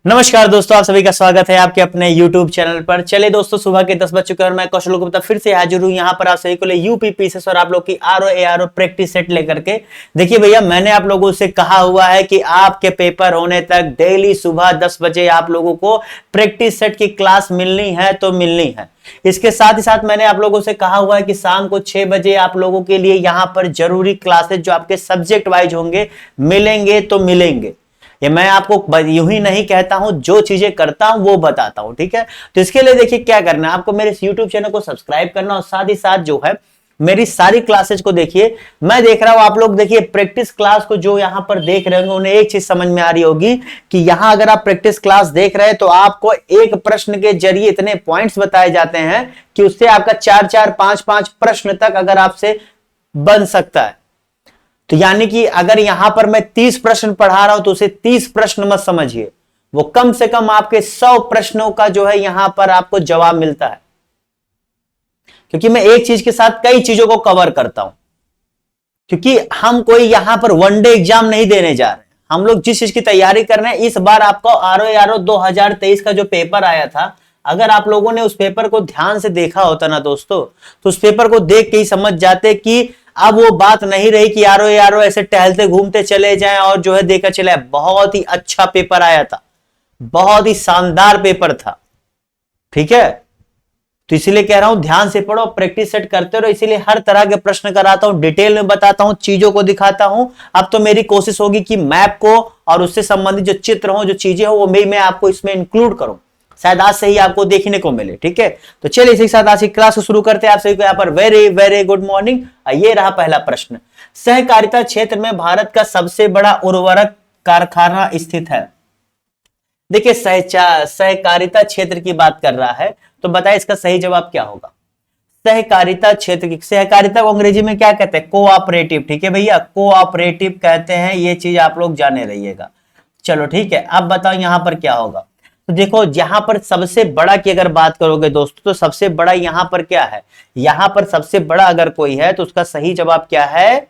नमस्कार दोस्तों, आप सभी का स्वागत है आपके अपने YouTube चैनल पर। चले दोस्तों, सुबह के 10 बज चुके हैं और मैं कौशल गुप्ता फिर से हाजिर हूं यहाँ पर आप सभी को लिए यूपी पीसीएस और आप लोग की आरओ एआरओ प्रैक्टिस सेट लेकर के। देखिए भैया, मैंने आप लोगों से कहा हुआ है कि आपके पेपर होने तक डेली सुबह 10 बजे आप लोगों को प्रैक्टिस सेट की क्लास मिलनी है तो मिलनी है। इसके साथ ही साथ मैंने आप लोगों से कहा हुआ है कि शाम को 6 बजे आप लोगों के लिए यहाँ पर जरूरी क्लासेस जो आपके सब्जेक्ट वाइज होंगे मिलेंगे तो मिलेंगे। ये मैं आपको यूं ही नहीं कहता हूं, जो चीजें करता हूं वो बताता हूं, ठीक है। तो इसके लिए देखिए क्या करना है, आपको मेरे इस YouTube चैनल को सब्सक्राइब करना और साथ ही साथ जो है मेरी सारी क्लासेज को देखिए। मैं देख रहा हूं, आप लोग देखिए प्रैक्टिस क्लास को जो यहां पर देख रहे होंगे उन्हें एक चीज समझ में आ रही होगी कि यहां अगर आप प्रैक्टिस क्लास देख रहे हैं तो आपको एक प्रश्न के जरिए इतने पॉइंट्स बताए जाते हैं कि उससे आपका 4-4, 5-5 प्रश्न तक अगर आपसे बन सकता है। तो यानी कि अगर यहां पर मैं 30 प्रश्न पढ़ा रहा हूं तो उसे 30 प्रश्न मत समझिए, वो कम से कम आपके 100 प्रश्नों का जो है यहां पर आपको जवाब मिलता है, क्योंकि मैं एक चीज के साथ कई चीजों को कवर करता हूं। क्योंकि हम कोई यहां पर वनडे एग्जाम नहीं देने जा रहे हैं, हम लोग जिस चीज की तैयारी कर रहे हैं। इस बार आपको आरओ 2023 का जो पेपर आया था, अगर आप लोगों ने उस पेपर को ध्यान से देखा होता ना दोस्तों, तो उस पेपर को देख के ही समझ जाते कि अब वो बात नहीं रही कि यारो ऐसे टहलते घूमते चले जाएं और जो है देखा चले। बहुत ही अच्छा पेपर आया था, बहुत ही शानदार पेपर था, ठीक है। तो इसीलिए कह रहा हूं ध्यान से पढ़ो, प्रैक्टिस सेट करते रहो। इसीलिए हर तरह के प्रश्न कराता हूं, डिटेल में बताता हूं, चीजों को दिखाता हूं। अब तो मेरी कोशिश होगी कि मैप को और उससे संबंधित जो चित्र हो, जो चीजें हो, वो मैं आपको इसमें इंक्लूड करूं। शायद आज से ही आपको देखने को मिले, ठीक है। तो चलिए इसी के साथ आज की क्लास को शुरू करते हैं। आप सभी को यहाँ पर वेरी वेरी गुड मॉर्निंग। ये रहा पहला प्रश्न, सहकारिता क्षेत्र में भारत का सबसे बड़ा उर्वरक कारखाना स्थित है। देखिए सहकारिता क्षेत्र की बात कर रहा है, तो बताइए इसका सही जवाब क्या होगा। सहकारिता क्षेत्र की, सहकारिता को अंग्रेजी में क्या कहते हैं? कोऑपरेटिव, ठीक है भैया, कोऑपरेटिव कहते हैं। ये चीज आप लोग जाने रहिएगा। चलो ठीक है, अब बताओ यहां पर क्या होगा। तो देखो यहां पर सबसे बड़ा की अगर बात करोगे दोस्तों, तो सबसे बड़ा यहां पर क्या है? यहां पर सबसे बड़ा अगर कोई है तो उसका सही जवाब क्या है?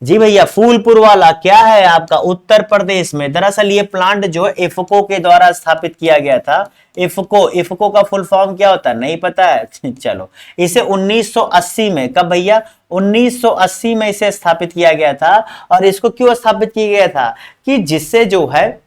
जी भैया, फूलपुर वाला क्या है आपका? उत्तर प्रदेश में। दरअसल ये प्लांट जो इफको के द्वारा स्थापित किया गया था। इफको का फुल फॉर्म क्या होता है, नहीं पता है? चलो, इसे 1980 में, कब भैया? 1980 में इसे स्थापित किया गया था। और इसको क्यों स्थापित किया गया था? कि जिससे जो है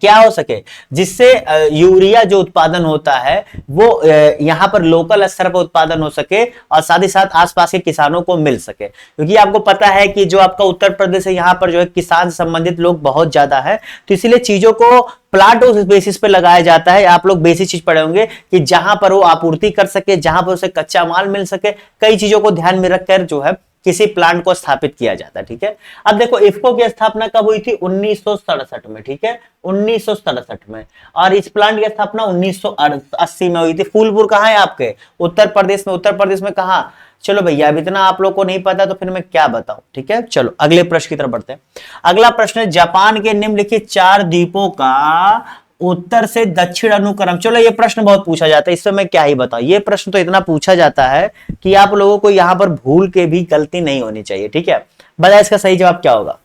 क्या हो सके, जिससे यूरिया जो उत्पादन होता है वो यहां पर लोकल स्तर पर उत्पादन हो सके और साथ ही साथ आसपास के किसानों को मिल सके। क्योंकि आपको पता है कि जो आपका उत्तर प्रदेश है, यहां पर जो है किसान संबंधित लोग बहुत ज्यादा है। तो इसलिए चीजों को प्लांट उस बेसिस पे लगाया जाता है। आप लोग बेसिक चीज पढ़े होंगे कि जहां पर वो आपूर्ति कर सके, जहां पर उसे कच्चा माल मिल सके, कई चीजों को ध्यान में रखकर जो है किसी प्लांट को स्थापित किया जाता है, ठीक है। अब देखो इफको की स्थापना कब हुई थी? 1967 में, ठीक है, 1967 में। और इस प्लांट की स्थापना 1980 में हुई थी। फूलपुर कहां है आपके? उत्तर प्रदेश में। उत्तर प्रदेश में कहां? चलो भैया, अब इतना आप लोग को नहीं पता तो फिर मैं क्या बताऊं, ठीक है। चलो अगले प्रश्न की तरफ बढ़ते हैं। अगला प्रश्न है, जापान के निम्नलिखित 4 द्वीपों का उत्तर से दक्षिण अनुक्रम। चलो ये प्रश्न बहुत पूछा जाता है, इससे मैं क्या ही बताऊं। ये प्रश्न तो इतना पूछा जाता है कि आप लोगों को यहां पर भूल के भी गलती नहीं होनी चाहिए, ठीक है। बताइए इसका सही जवाब क्या होगा,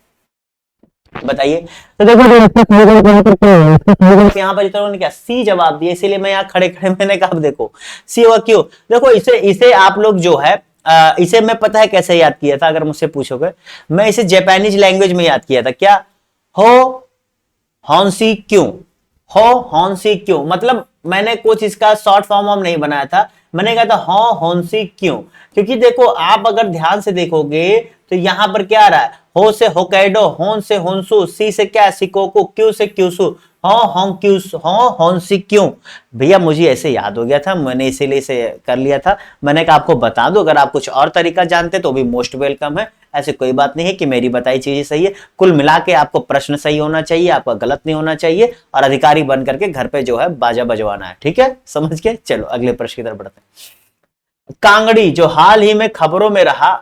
बताइए। तो देखो यहाँ पर इन्होंने क्या सी जवाब दिया, इसीलिए मैं यहाँ खड़े खड़े मैंने कहा देखो सी होगा। क्यों? देखो इसे आप लोग जो है इसे मैं पता है कैसे याद किया था, अगर मुझसे पूछोगे। मैं इसे जापानीज लैंग्वेज में याद किया था। क्या? हो हॉन्सी क्यों, हो हॉन्सी क्यों, मतलब मैंने कुछ इसका शॉर्ट फॉर्म नहीं बनाया था। मैंने कहा था हो हॉन्सी क्यों, क्योंकि देखो आप अगर ध्यान से देखोगे तो यहां पर क्या आ रहा है? हो से होकैडो, होन से होन्सु, सी से क्या? सिकोकू, क्यू से क्यूसु, हॉन्सी क्यों। भैया मुझे ऐसे याद हो गया था, मैंने इसीलिए इसे कर लिया था। मैंने कहा आपको बता दो, अगर आप कुछ और तरीका जानते तो भी मोस्ट वेलकम है। ऐसे कोई बात नहीं है कि मेरी बताई चीजें सही है। कुल मिला के आपको प्रश्न सही होना चाहिए, आपका गलत नहीं होना चाहिए, और अधिकारी बन करके घर पे जो है बाजा बजवाना है, ठीक है, समझ के। चलो अगले प्रश्न की तरफ बढ़ते हैं। कांगड़ी जो हाल ही में खबरों में रहा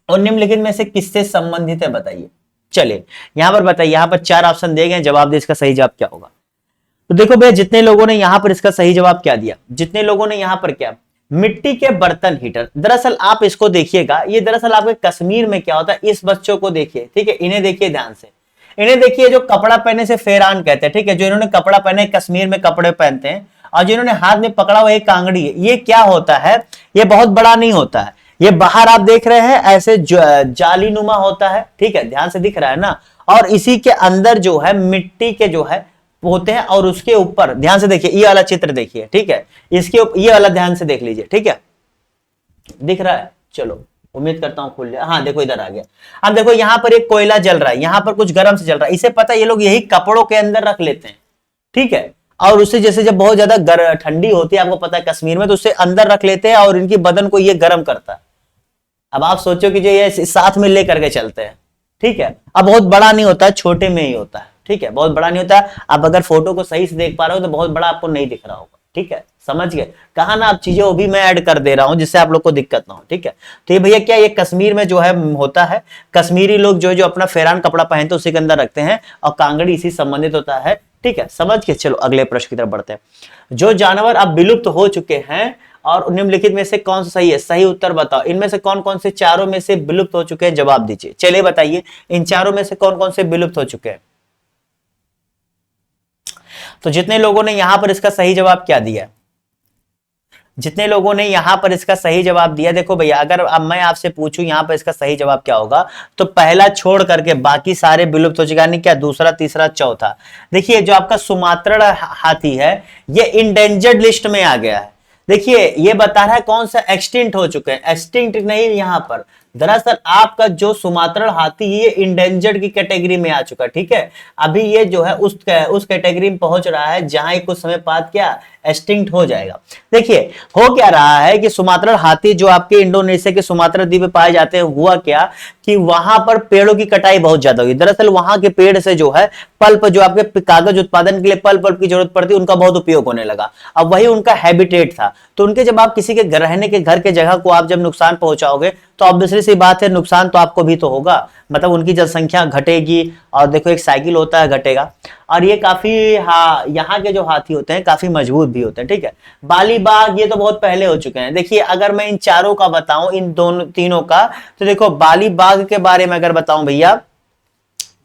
और निम्नलिखित में से किससे संबंधित है, बताइए। चलिए यहां पर बताइए, यहां पर 4 ऑप्शन दिए गए, जवाब दे इसका सही जवाब क्या होगा। तो देखो भैया, जितने लोगों ने यहां पर इसका सही जवाब क्या दिया, जितने लोगों ने यहां पर क्या, मिट्टी के बर्तन हीटर। दरअसल आप इसको देखिएगा, ये दरअसल आपके कश्मीर में क्या होता है, इस बच्चों को देखिए, ठीक है, इन्हें देखिए ध्यान से। इन्हें देखिए जो कपड़ा पहने से फेरान कहते हैं, ठीक है, जो इन्होंने कपड़ा पहने, कश्मीर में कपड़े पहनते हैं, और जिन्होंने हाथ में पकड़ा हुआ एक कांगड़ी है, ये क्या होता है, ये बहुत बड़ा नहीं होता है, ये बाहर आप देख रहे हैं ऐसे जाली नुमा होता है, ठीक है, ध्यान से दिख रहा है ना, और इसी के अंदर जो है मिट्टी के जो है होते हैं, और उसके ऊपर ध्यान से देखिए, ये वाला चित्र देखिए, ठीक है, इसके ये वाला ध्यान से देख लीजिए, ठीक है, दिख रहा है, चलो उम्मीद करता हूं खुल जाए, हाँ देखो इधर आ गया। अब देखो यहां पर एक कोयला जल रहा है, यहां पर कुछ गर्म से जल रहा है, इसे पता है, ये लोग यही कपड़ों के अंदर रख लेते हैं, ठीक है, और उससे जैसे जब बहुत ज्यादा ठंडी होती है, आपको पता है कश्मीर में, तो उससे अंदर रख लेते हैं और इनकी बदन को ये गर्म करता है। अब आप सोचो कि जो ये साथ में लेकर के चलते हैं, ठीक है, अब बहुत बड़ा नहीं होता है, छोटे में ही होता है, ठीक है, बहुत बड़ा नहीं होता है। आप अगर फोटो को सही से देख पा रहे हो तो बहुत बड़ा आपको नहीं दिख रहा होगा, ठीक है, समझ गए, कहा ना, आप चीजें वो भी मैं ऐड कर दे रहा हूं जिससे आप लोग को दिक्कत ना हो, ठीक है। तो ये भैया क्या, ये कश्मीर में जो है होता है, कश्मीरी लोग जो अपना फेरान कपड़ा पहनते हैं उसी के अंदर रखते हैं, और कांगड़ी इसी संबंधित होता है, ठीक है, समझ के। चलो अगले प्रश्न की तरफ बढ़ते हैं। जो जानवर अब विलुप्त हो चुके हैं और निम्नलिखित में से कौन सा सही है, सही उत्तर बताओ, इनमें से कौन कौन से चारों में से विलुप्त हो चुके हैं, जवाब दीजिए, चलिए बताइए, इन चारों में से कौन कौन से विलुप्त हो चुके हैं। तो जितने लोगों ने यहां पर इसका सही जवाब क्या दिया, जितने लोगों ने यहां पर इसका सही जवाब दिया, देखो भैया, अगर अब मैं आपसे पूछूं यहां पर इसका सही जवाब क्या होगा, तो पहला छोड़ करके बाकी सारे विलुप्त हो चुके, यानी क्या, दूसरा, तीसरा, चौथा। देखिए जो आपका सुमात्रन हाथी है, ये इंडेंजर्ड लिस्ट में आ गया है। देखिए ये बता रहा है कौन सा एक्सटिंक्ट हो चुके हैं, एक्सटिंक्ट नहीं, यहां पर दरअसल आपका जो सुमात्रन हाथी ये इंडेंजर्ड की कैटेगरी में आ चुका है, ठीक है, अभी ये जो है उस कैटेगरी में पहुंच रहा है जहां कुछ समय बाद क्या एक्सटिंक्ट हो जाएगा। देखिए हो क्या रहा है कि सुमात्रन हाथी जो आपके इंडोनेशिया के सुमात्रा द्वीप पे पाए जाते हैं, हुआ क्या कि वहां पर पेड़ों की कटाई बहुत ज्यादा हुई, दरअसल वहां के पेड़ से जो है पल्प, जो आपके कागज उत्पादन के लिए पल्प की जरूरत पड़ती है, उनका बहुत उपयोग होने लगा, अब वही उनका हैबिटेट था। तो उनके जब आप किसी के रहने के घर के जगह को आप जब नुकसान पहुंचाओगे तो ऑब्वियसली सी बात है नुकसान तो आपको भी तो होगा, मतलब उनकी जनसंख्या घटेगी, और देखो एक साइकिल होता है, घटेगा। और ये काफी यहाँ के जो हाथी होते हैं काफी मजबूत भी होते हैं, ठीक है। बाली बाघ ये तो बहुत पहले हो चुके हैं। देखिए अगर मैं इन चारों का बताऊं, इन दोनों तीनों का, तो देखो बाली बाघ के बारे में अगर बताऊं भैया,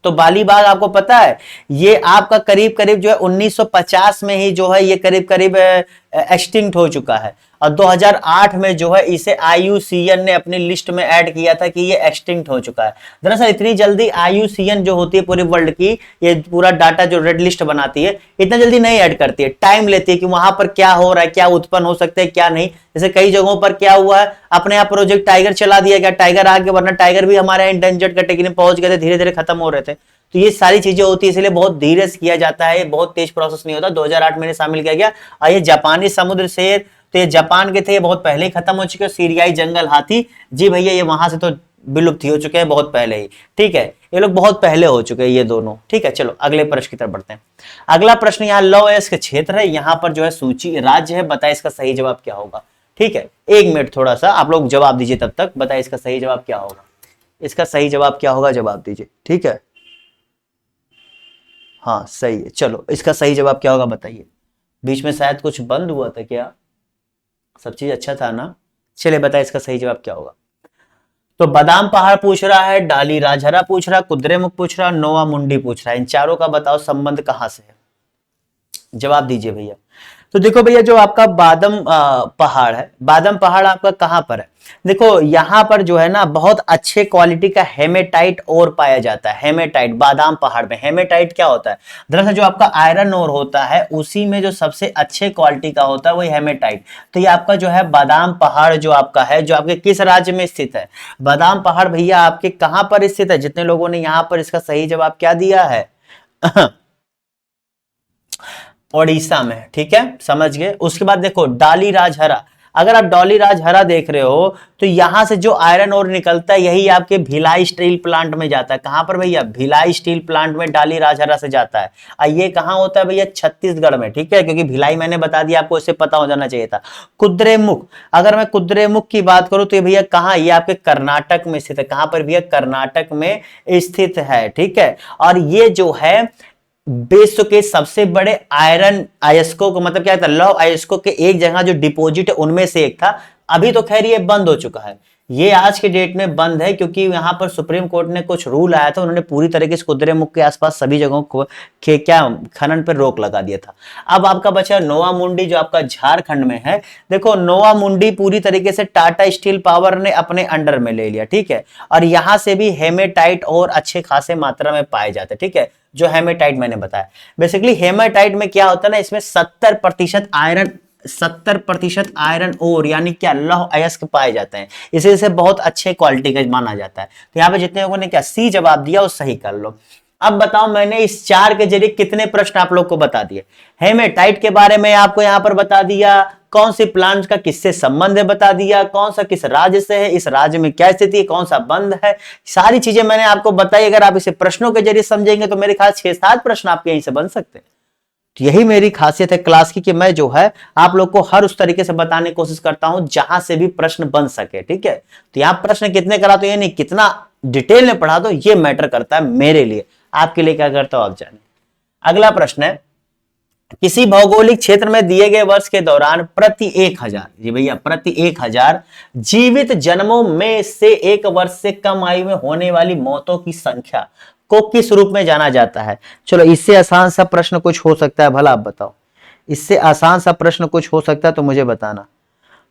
तो बाली बाघ आपको पता है ये आपका करीब करीब जो है 1950 में ही जो है ये करीब करीब एक्सटिंक्ट हो चुका है, और 2008 में जो है इसे IUCN ने अपनी लिस्ट में ऐड किया था कि ये एक्सटिंक्ट हो चुका है। दरअसल इतनी जल्दी IUCN जो होती है पूरे वर्ल्ड की, ये पूरा डाटा जो रेड लिस्ट बनाती है, इतना जल्दी नहीं ऐड करती है, टाइम लेती है कि वहां पर क्या हो रहा है, क्या उत्पन्न हो सकते हैं क्या नहीं। जैसे कई जगहों पर क्या हुआ है, अपने आप प्रोजेक्ट टाइगर चला दिया गया, टाइगर आ गया, वरना टाइगर भी हमारे यहाँ इंडेंजर्ड कैटेगरी में पहुंच गए थे, धीरे धीरे खत्म हो रहे थे। तो ये सारी चीजें होती है, इसलिए बहुत धीरे से किया जाता है, बहुत तेज प्रोसेस नहीं होता। 2008 में शामिल किया गया। और ये जापानी समुद्र शेर, तो ये जापान के थे, ये बहुत पहले ही खत्म हो चुके हैं। सीरियाई जंगल हाथी, जी भैया ये वहां से तो विलुप्त हो चुके हैं बहुत पहले ही, ठीक है, ये लोग बहुत पहले हो चुके हैं ये दोनों, ठीक है। चलो अगले प्रश्न की तरफ बढ़ते हैं। अगला प्रश्न यहाँ लौ अयस्क क्षेत्र है, यहाँ पर जो है सूची राज्य है, बताए इसका सही जवाब क्या होगा, ठीक है। 1 मिनट थोड़ा सा आप लोग जवाब दीजिए, तब तक बताए इसका सही जवाब क्या होगा, इसका सही जवाब क्या होगा, जवाब दीजिए, ठीक है। हाँ सही है, चलो इसका सही जवाब क्या होगा बताइए। बीच में शायद कुछ बंद हुआ था क्या, सब चीज अच्छा था ना। चलिए बताइए इसका सही जवाब क्या होगा। तो बादाम पहाड़ पूछ रहा है, डाली राजहरा पूछ रहा है, कुद्रेमुख पूछ रहा है, नोवा मुंडी पूछ रहा है, इन चारों का बताओ संबंध कहां से है, जवाब दीजिए भैया। तो देखो भैया जो आपका बादम पहाड़ है, बादम पहाड़ आपका कहां पर है, देखो यहां पर जो है ना बहुत अच्छे क्वालिटी का हेमेटाइट ओर पाया जाता है। हेमेटाइट बादाम पहाड़ में, हेमेटाइट क्या होता है, दरअसल जो आपका आयरन ओर होता है उसी में जो सबसे अच्छे क्वालिटी का होता है वही हेमेटाइट। तो ये आपका जो है बादाम पहाड़ जो आपका है, जो आपके किस राज्य में स्थित है, बादाम पहाड़ भैया आपके कहां पर स्थित है। जितने लोगों ने यहां पर इसका सही जवाब क्या दिया है ओडिशा में, ठीक है, समझ गए। उसके बाद देखो डाली राजहरा, अगर आप डॉली राजहरा देख रहे हो तो यहां से जो आयरन ओर निकलता है यही आपके भिलाई स्टील प्लांट में जाता है। कहां पर भैया, भिलाई स्टील प्लांट में डाली राजहरा से जाता है। और ये कहां होता है भैया, छत्तीसगढ़ में, ठीक है, क्योंकि भिलाई मैंने बता दिया आपको, इससे पता हो जाना चाहिए था। कुद्रेमुख, अगर मैं कुद्रेमुख की बात करूं तो ये भैया कहां, ये आपके कर्नाटक में स्थित है। कहां पर भैया, कर्नाटक में स्थित है, ठीक है। और ये जो है विश्व के सबसे बड़े आयरन अयस्कों को, मतलब क्या था, लौह अयस्कों के एक जगह जो डिपॉजिट है उनमें से एक था। अभी तो खैर ये बंद हो चुका है, ये आज के डेट में बंद है, क्योंकि यहाँ पर सुप्रीम कोर्ट ने कुछ रूल आया था, उन्होंने पूरी तरीके से कुद्रेमुख के आसपास सभी जगहों को क्या खनन पर रोक लगा दिया था। अब आपका बचा नोवा मुंडी, जो आपका झारखंड में है। देखो नोवा मुंडी पूरी तरीके से टाटा स्टील पावर ने अपने अंडर में ले लिया, ठीक है। और यहां से भी हेमेटाइट और अच्छे खासे मात्रा में पाए जाते हैं, ठीक है। जो हेमेटाइट मैंने बताया, बेसिकली हेमेटाइट में क्या होता है ना, इसमें 70% आयरन ओर यानी क्या लौह अयस्क पाए जाते हैं, इसे बहुत अच्छे क्वालिटी का माना जाता है। तो यहाँ पे जितने लोगों ने क्या सी जवाब दिया वो सही कर लो। अब बताओ मैंने इस चार के जरिए कितने प्रश्न आप लोग को बता दिए। हेमेटाइट के बारे में आपको यहां पर बता दिया, कौन सी प्लांट का किससे संबंध है बता दिया, कौन सा किस राज्य से है, इस राज्य में क्या स्थिति है, कौन सा बंद है, सारी चीजें मैंने आपको बताई। अगर आप इसे प्रश्नों के जरिए समझेंगे तो मेरे ख्याल 6-7 प्रश्न आपके यहीं से बन सकते हैं। तो यही मेरी खासियत है क्लास की, कि मैं जो है आप लोग को हर उस तरीके से बताने की कोशिश करता हूं जहां से भी प्रश्न बन सके, ठीक है। तो यहां प्रश्न कितने करा तो ये नहीं कितना डिटेल में पढ़ा दो ये मैटर करता है मेरे लिए, आपके लिए क्या करता हो आप जाने। अगला प्रश्न है, किसी भौगोलिक क्षेत्र में दिए गए वर्ष के दौरान प्रति 1000, जी भैया प्रति 1000 जीवित जन्मों में से 1 वर्ष से कम आयु में होने वाली मौतों की संख्या को किस रूप में जाना जाता है। चलो इससे आसान सा प्रश्न कुछ हो सकता है, भला आप बताओ, इससे आसान सा प्रश्न कुछ हो सकता है तो मुझे बताना।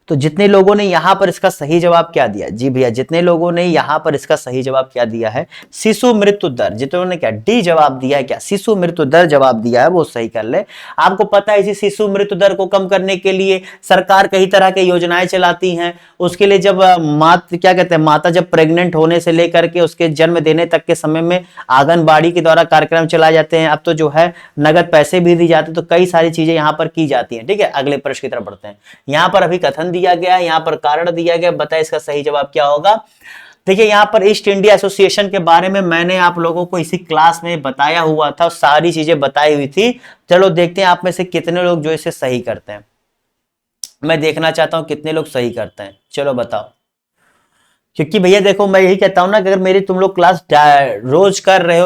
तो जितने लोगों ने यहां पर इसका सही जवाब क्या दिया, जी भैया जितने लोगों ने यहां पर इसका सही जवाब क्या दिया है, शिशु मृत्यु दर, जितने ने क्या डी जवाब दिया है, क्या शिशु मृत्यु दर जवाब दिया है, वो सही कर ले। आपको पता है इसी शिशु मृत्यु दर को कम करने के लिए सरकार कई तरह की योजनाएं चलाती हैं। उसके लिए जब क्या कहते हैं, माता जब प्रेग्नेंट होने से लेकर के उसके जन्म देने तक के समय में आंगनबाड़ी के द्वारा कार्यक्रम चलाए जाते हैं। अब तो जो है नगद पैसे भी दिए जाते हैं, तो कई सारी चीजें यहाँ पर की जाती हैं, ठीक है। अगले प्रश्न की तरफ बढ़ते हैं। यहाँ पर अभी कथन दिया गया, यहां पर कारण दिया गया, बताए इसका सही जवाब क्या होगा। देखिए यहां पर ईस्ट इंडिया एसोसिएशन के बारे में मैंने आप लोगों को इसी क्लास में बताया हुआ था, सारी चीजें बताई हुई थी। चलो देखते हैं आप में से कितने लोग जो इसे सही करते हैं, मैं देखना चाहता हूं कितने लोग सही करते हैं। चलो बताओ, क्योंकि भैया देखो मैं यही कहता हूं ना कि अगर मेरी तुम लोग क्लास रोज कर रहे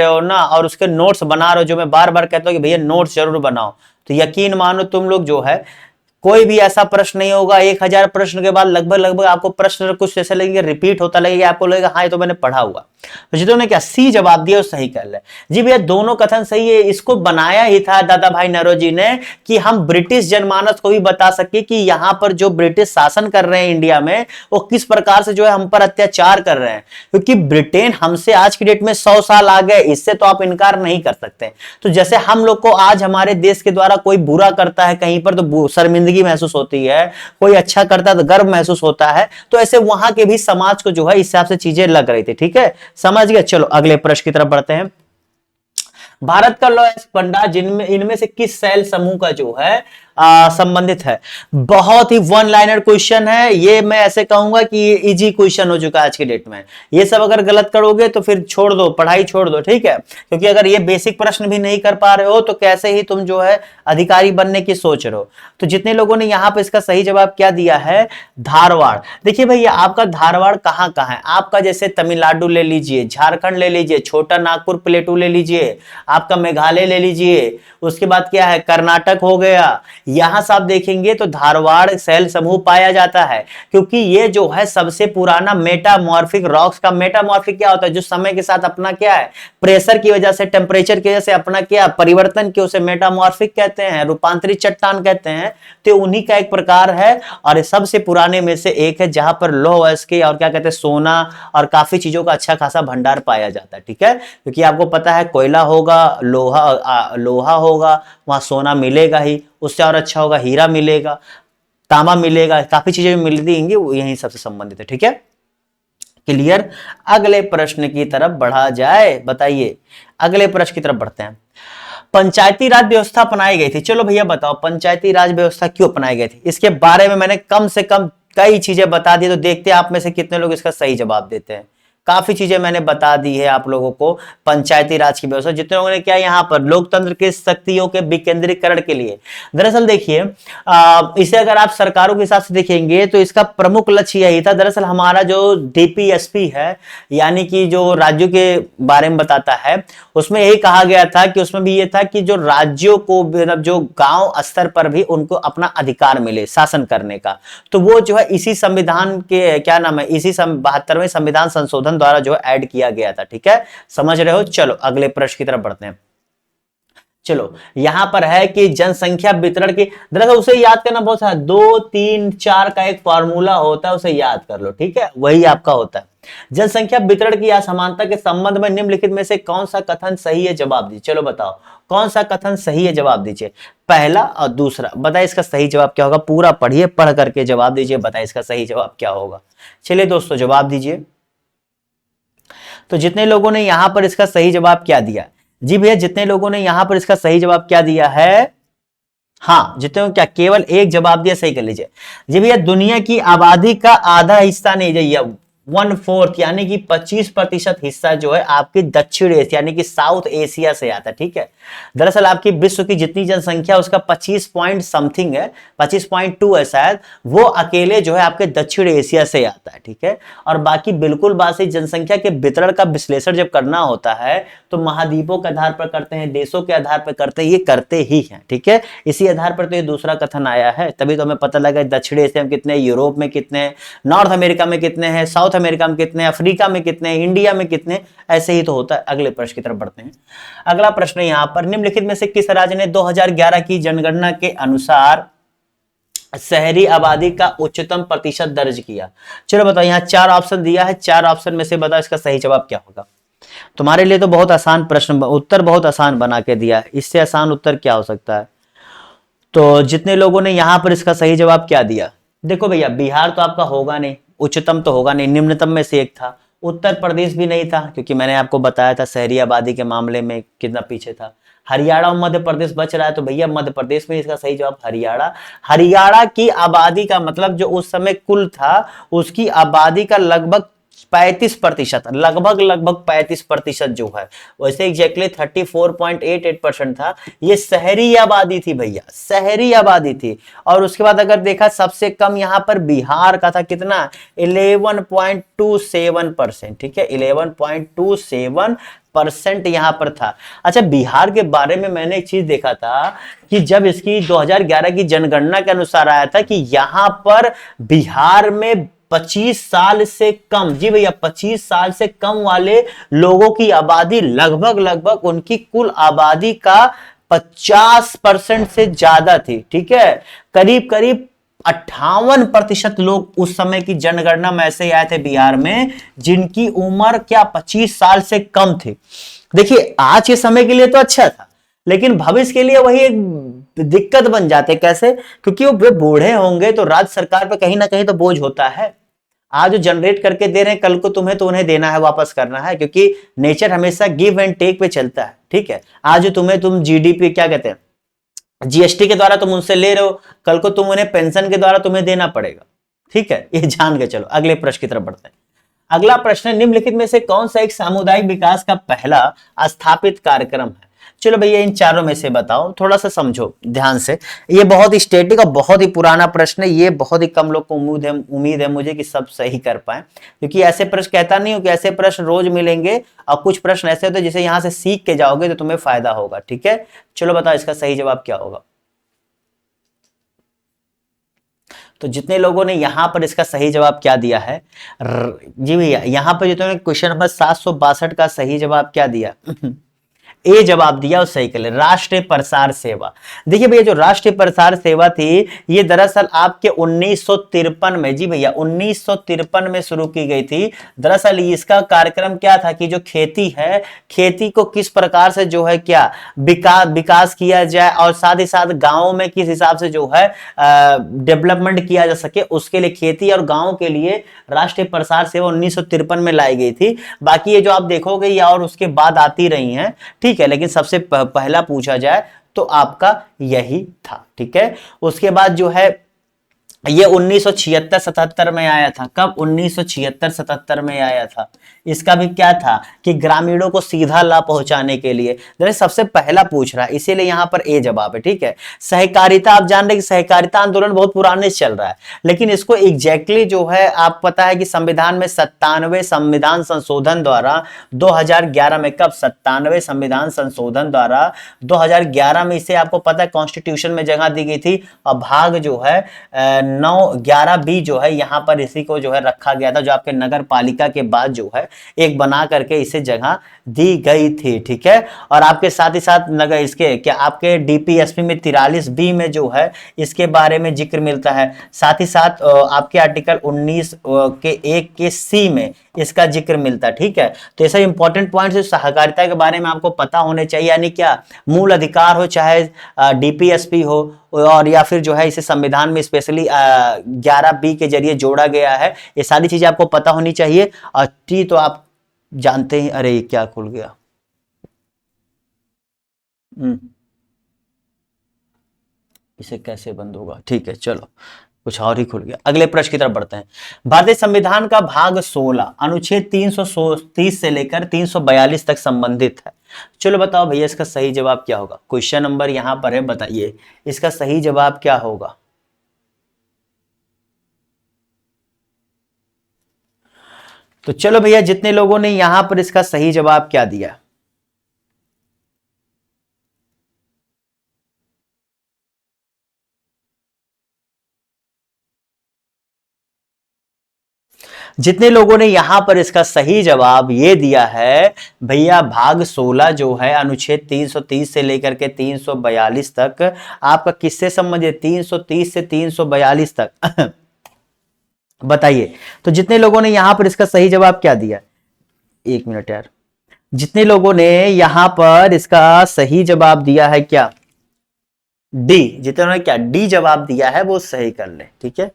हो ना, और उसके नोट्स बना रहे हो, जो मैं बार बार कहता हूं कि भैया नोट्स जरूर बनाओ, तो यकीन मानो तुम लोग जो है कोई भी ऐसा प्रश्न नहीं होगा 1000 प्रश्न के बाद लगभग आपको प्रश्न कुछ ऐसे लगेगा रिपीट होता लगेगा, आपको लगेगा हाँ ये तो मैंने पढ़ा हुआ। तो जिन्होंने क्या सी जवाब दिया वो सही कर ले। जी भैया दोनों कथन सही है, इसको बनाया ही था दादा भाई नौरोजी ने कि हम ब्रिटिश जनमानस को भी बता सके कि यहां पर जो ब्रिटिश शासन कर रहे हैं इंडिया में वो किस प्रकार से जो है हम पर अत्याचार कर रहे हैं, क्योंकि ब्रिटेन हमसे आज की डेट में 100 साल आ गए, इससे तो आप इनकार नहीं कर सकते। तो जैसे हम लोग को आज हमारे देश के द्वारा कोई बुरा करता है कहीं पर तो शर्मिंदगी महसूस होती है, कोई अच्छा करता है तो गर्व महसूस होता है, तो ऐसे वहां के भी समाज को जो है इस हिसाब से चीजें लग रही थी, ठीक है, समझ गए। चलो अगले प्रश्न की तरफ बढ़ते हैं। भारत का लौह अयस्क भंडार जिनमें इनमें से किस सेल समूह का जो है संबंधित है। बहुत ही वन लाइनर क्वेश्चन है ये, मैं ऐसे कहूंगा कि ये इजी क्वेश्चन हो चुका है आज के डेट में। ये सब अगर गलत करोगे तो फिर छोड़ दो, पढ़ाई छोड़ दो, ठीक है, क्योंकि अगर ये बेसिक प्रश्न भी नहीं कर पा रहे हो तो कैसे ही तुम जो है अधिकारी बनने की सोच रहे हो। तो जितने लोगों ने यहां पर इसका सही जवाब क्या दिया है, धारवाड़। देखिए भैया आपका धारवाड़ कहां कहां है, आपका जैसे तमिलनाडु ले लीजिए, झारखंड ले लीजिए, छोटा नागपुर प्लेटू ले लीजिए, आपका मेघालय ले लीजिए, उसके बाद क्या है कर्नाटक हो गया, यहां से आप देखेंगे तो धारवाड़ सेल समूह पाया जाता है, क्योंकि ये जो है सबसे पुराना मेटामॉर्फिक रॉक्स का, मेटामॉर्फिक क्या होता है, जो समय के साथ अपना क्या है प्रेशर की वजह से, टेम्परेचर की वजह से अपना क्या परिवर्तन की, उसे मेटामॉर्फिक कहते हैं, रूपांतरित चट्टान कहते हैं। तो उन्हीं का एक प्रकार है और ये सबसे पुराने में से एक है जहां पर लौह अयस्क और क्या कहते हैं सोना और काफी चीजों का अच्छा खासा भंडार पाया जाता है, ठीक है, क्योंकि आपको पता है कोयला होगा, लोहा होगा, वहां सोना मिलेगा ही, उससे और अच्छा होगा हीरा मिलेगा, तांबा मिलेगा, काफी चीजें मिलती होंगी, वो यही सबसे संबंधित है, ठीक है, क्लियर। अगले प्रश्न की तरफ बढ़ा जाए, बताइए अगले प्रश्न की तरफ बढ़ते हैं। पंचायती राज व्यवस्था अपनाई गई थी, चलो भैया बताओ पंचायती राज व्यवस्था क्यों अपनाई गई थी, इसके बारे में मैंने कम से कम कई चीजें बता दी, तो देखते हैं आप में से कितने लोग इसका सही जवाब देते हैं। काफी चीजें मैंने बता दी है आप लोगों को, पंचायती राज की व्यवस्था, जितने लोगों ने क्या यहाँ पर लोकतंत्र के शक्तियों के विकेंद्रीकरण के लिए। दरअसल देखिए इसे अगर आप सरकारों के हिसाब से देखेंगे तो इसका प्रमुख लक्ष्य यही था। दरअसल हमारा जो डीपीएसपी है, यानी कि जो राज्यों के बारे में बताता है, उसमें यही कहा गया था कि उसमें भी ये था कि जो राज्यों को, मतलब जो गांव स्तर पर भी उनको अपना अधिकार मिले शासन करने का, तो वो जो है इसी संविधान के क्या नाम है, इसी 72वें संविधान संशोधन द्वारा जो है ऐड किया गया था। ठीक है, समझ रहे हो। चलो अगले प्रश्न की तरफ बढ़ते हैं। चलो यहां पर है कि जनसंख्या वितरण की, दरअसल उसे याद करना बहुत सारा, 2 3 4 का एक फॉर्मूला होता है, उसे याद कर लो। ठीक है, वही आपका होता है। जनसंख्या वितरण की असमानता के संबंध में निम्नलिखित में से कौन सा कथन सही है, जवाब दीजिए। चलो बताओ कौन सा कथन सही है, जवाब दीजिए। पहला और दूसरा, बताइए इसका सही जवाब क्या होगा। पूरा पढ़िए, पढ़ करके जवाब दीजिए, बताइए इसका सही जवाब क्या होगा। चलिए दोस्तों जवाब दीजिए। तो जितने लोगों ने यहां पर इसका सही जवाब क्या दिया, जी भैया जितने लोगों ने यहां पर इसका सही जवाब क्या दिया है, हाँ जितने क्या केवल एक जवाब दिया, सही कर लीजिए। जी भैया दुनिया की आबादी का आधा हिस्सा नहीं जाइए, 1/4 यानी कि 25% हिस्सा जो है आपकी दक्षिण एशिया यानी कि साउथ एशिया से आता है। ठीक है, दरअसल आपकी विश्व की जितनी जनसंख्या उसका 25 पॉइंट समथिंग है, 25.2 है शायद, वो अकेले जो है आपके दक्षिण एशिया से आता है। ठीक है, और बाकी बिल्कुल बात जनसंख्या के वितरण का विश्लेषण जब करना होता है तो महाद्वीपों के आधार पर करते हैं, देशों के आधार पर करते हैं, ये करते ही हैं। ठीक है, इसी आधार पर तो ये दूसरा कथन आया है, तभी तो हमें पता लगा दक्षिण एशिया में कितने, यूरोप में कितने, नॉर्थ अमेरिका में कितने हैं, साउथ अमेरिका में कितने, अफ्रीका में कितने, इंडिया में कितने, ऐसे ही तो होता है। अगले प्रश्न की तरफ बढ़ते हैं। अगला प्रश्न यहां पर, निम्नलिखित में से किस राज्य ने 2011 की जनगणना के अनुसार शहरी आबादी का उच्चतम प्रतिशत दर्ज किया। चलो बताओ, यहां 4 ऑप्शन दिया है, 4 ऑप्शन में से बताओ इसका सही जवाब क्या होगा। तुम्हारे लिए तो बहुत आसान प्रश्न, उत्तर बहुत आसान बना के दिया है, इससे आसान उत्तर क्या हो सकता है। तो जितने लोगों ने यहां पर इसका सही जवाब क्या दिया, देखो भैया बिहार तो आपका होगा नहीं, उच्चतम तो होगा नहीं, निम्नतम में से एक था। उत्तर प्रदेश भी नहीं था, क्योंकि मैंने आपको बताया था शहरी आबादी के मामले में कितना पीछे था। हरियाणा और मध्य प्रदेश बच रहा है, तो भैया मध्य प्रदेश में इसका सही जवाब हरियाणा। हरियाणा की आबादी का मतलब जो उस समय कुल था उसकी आबादी का लगभग 35%, लगभग 35% जो है, वैसे एग्जैक्टली 34.88% था। ये शहरी आबादी थी भैया, शहरी आबादी थी। और उसके बाद अगर देखा सबसे कम यहां पर बिहार का था, कितना, 11.27%। ठीक है, 11.27% यहां पर था। अच्छा, बिहार के बारे में मैंने एक चीज देखा था कि जब इसकी 2011 की जनगणना के अनुसार आया था कि यहां पर बिहार में 25 साल से कम, जी भैया 25 साल से कम वाले लोगों की आबादी लगभग उनकी कुल आबादी का 50% से ज्यादा थी। ठीक है, करीब 58% लोग उस समय की जनगणना में ऐसे आए थे बिहार में जिनकी उम्र क्या 25 साल से कम थी। देखिए आज के समय के लिए तो अच्छा था, लेकिन भविष्य के लिए वही एक दिक्कत बन जाते। कैसे, क्योंकि वो बूढ़े होंगे तो राज्य सरकार पे कहीं ना कहीं तो बोझ होता है। आज जो जनरेट करके दे रहे हैं, कल को तुम्हें तो उन्हें देना है, वापस करना है, क्योंकि नेचर हमेशा गिव एंड टेक पे चलता है। ठीक है, आज तुम जीडीपी क्या कहते हैं, जीएसटी के द्वारा तुम उनसे ले रहे हो, कल को तुम उन्हें पेंशन के द्वारा तुम्हें देना पड़ेगा। ठीक है, ये जान के चलो। अगले प्रश्न की तरफ बढ़ते हैं। अगला प्रश्न, निम्नलिखित में से कौन सा एक सामुदायिक विकास का पहला स्थापित कार्यक्रम है। चलो भैया इन चारों में से बताओ, थोड़ा सा समझो ध्यान से। ये बहुत ही स्टैटिक और बहुत ही पुराना प्रश्न है, ये बहुत ही कम लोग को उम्मीद है मुझे कि सब सही कर पाए, क्योंकि ऐसे प्रश्न कहता नहीं हूं कि ऐसे प्रश्न रोज मिलेंगे, और कुछ प्रश्न ऐसे होते हैं जिसे यहां से सीख के जाओगे तो तुम्हें फायदा होगा। ठीक है, चलो बताओ इसका सही जवाब क्या होगा। तो जितने लोगों ने यहां पर इसका सही जवाब क्या दिया है, जी भैया यहां पर जितने क्वेश्चन नंबर 762 का सही जवाब क्या दिया, ए जवाब दिया और सही कर ले, राष्ट्रीय प्रसार सेवा। देखिए भैया जो राष्ट्रीय प्रसार सेवा थी ये दरअसल आपके 1953 में, जी भैया 1953 में शुरू की गई थी। दरअसल इसका कार्यक्रम क्या था कि जो खेती है, खेती को किस प्रकार से जो है क्या विकास किया जाए, और साथ ही साथ गांवों में किस हिसाब से जो है डेवलपमेंट किया जा सके, उसके लिए खेती और गांव के लिए राष्ट्रीय प्रसार सेवा 1953 में लाई गई थी। बाकी ये जो आप देखोगे ये और उसके बाद आती रही हैं। ठीक है, लेकिन सबसे पहला पूछा जाए तो आपका यही था। ठीक है, उसके बाद जो है ये 1976-77 में आया था। कब, 1976-77 में आया था। इसका भी क्या था कि ग्रामीणों को सीधा लाभ पहुंचाने के लिए, जैसे सबसे पहला पूछ रहा है, इसीलिए यहां पर ए जवाब है। ठीक है, सहकारिता, आप जान रहे कि सहकारिता आंदोलन बहुत पुराने से चल रहा है, लेकिन इसको एग्जैक्टली जो है आप पता है कि संविधान में 97 संविधान संशोधन द्वारा 2011 में, कब 97 संविधान संशोधन द्वारा 2011 में इसे आपको पता है कॉन्स्टिट्यूशन में जगह दी गई थी, और भाग जो है 9(11)(b) जो है यहां पर इसी को जो है रखा गया था, जो आपके नगर पालिका के बाद जो है एक बना करके इसे जगह दी गई थी। ठीक है, और आपके साथ ही साथ नगर इसके क्या आपके डीपीएसपी में 43(b) में जो है इसके बारे में जिक्र मिलता है। साथ ही साथ आपके आर्टिकल 19 के 1 के सी में इसका जिक्र मिलता है। ठीक है, तो ऐसा इंपॉर्टेंट पॉइंट है, सहकारिता के बारे में आपको पता होने चाहिए, यानी क्या मूल अधिकार हो, चाहे डीपीएसपी हो, और या फिर जो है इसे संविधान में स्पेशली 11(b) के जरिए जोड़ा गया है, ये सारी चीजें आपको पता होनी चाहिए। और टी तो आप जानते हैं, अरे ये क्या खुल गया, इसे कैसे बंद होगा, ठीक है चलो कुछ और ही खुल गया। अगले प्रश्न की तरफ बढ़ते हैं। भारतीय संविधान का भाग 16 अनुच्छेद 330 से लेकर 342 तक संबंधित है। चलो बताओ भैया इसका सही जवाब क्या होगा, क्वेश्चन नंबर यहां पर है, बताइए इसका सही जवाब क्या होगा। तो चलो भैया जितने लोगों ने यहां पर इसका सही जवाब क्या दिया, जितने लोगों ने यहां पर इसका सही जवाब ये दिया है भैया, भाग 16 जो है अनुच्छेद 330 से लेकर के 342 तक आपका किससे संबंधित, 330 से 342 तक बताइए। तो जितने लोगों ने यहां पर इसका सही जवाब क्या दिया, एक मिनट यार, जितने लोगों ने यहां पर इसका सही जवाब दिया है क्या, डी, जितने ने क्या डी जवाब दिया है वो सही कर ले। ठीक है,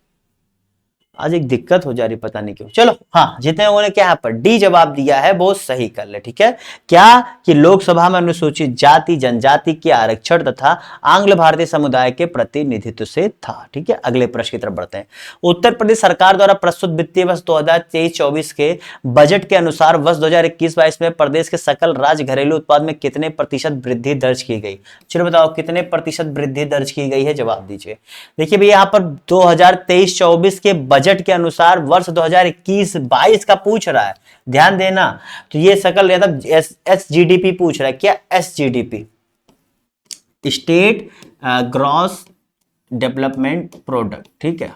आज एक दिक्कत हो जा रही पता नहीं क्यों, चलो हाँ, जितने लोगों ने क्या यहाँ पर डी जवाब दिया है वो सही कर ले। ठीक है, क्या कि लोकसभा में अनुसूचित जाति जनजाति के आरक्षण तथा आंग्ल भारतीय समुदाय के प्रतिनिधित्व से था। ठीक है, अगले प्रश्न की तरफ बढ़ते हैं। उत्तर प्रदेश सरकार द्वारा प्रस्तुत वित्तीय वर्ष 2023-24 के बजट के अनुसार वर्ष 2021-22 में प्रदेश के सकल राज्य घरेलू उत्पाद में कितने प्रतिशत वृद्धि दर्ज की गई। चलो बताओ कितने प्रतिशत वृद्धि दर्ज की गई है, जवाब दीजिए। देखिए भैया यहाँ पर 2023-24 के बजट के अनुसार वर्ष 2021-22 का पूछ रहा है, ध्यान देना। तो ये सकल एसजीडीपी पूछ रहा है, क्या एसजीडीपी, स्टेट ग्रॉस डेवलपमेंट प्रोडक्ट। ठीक है,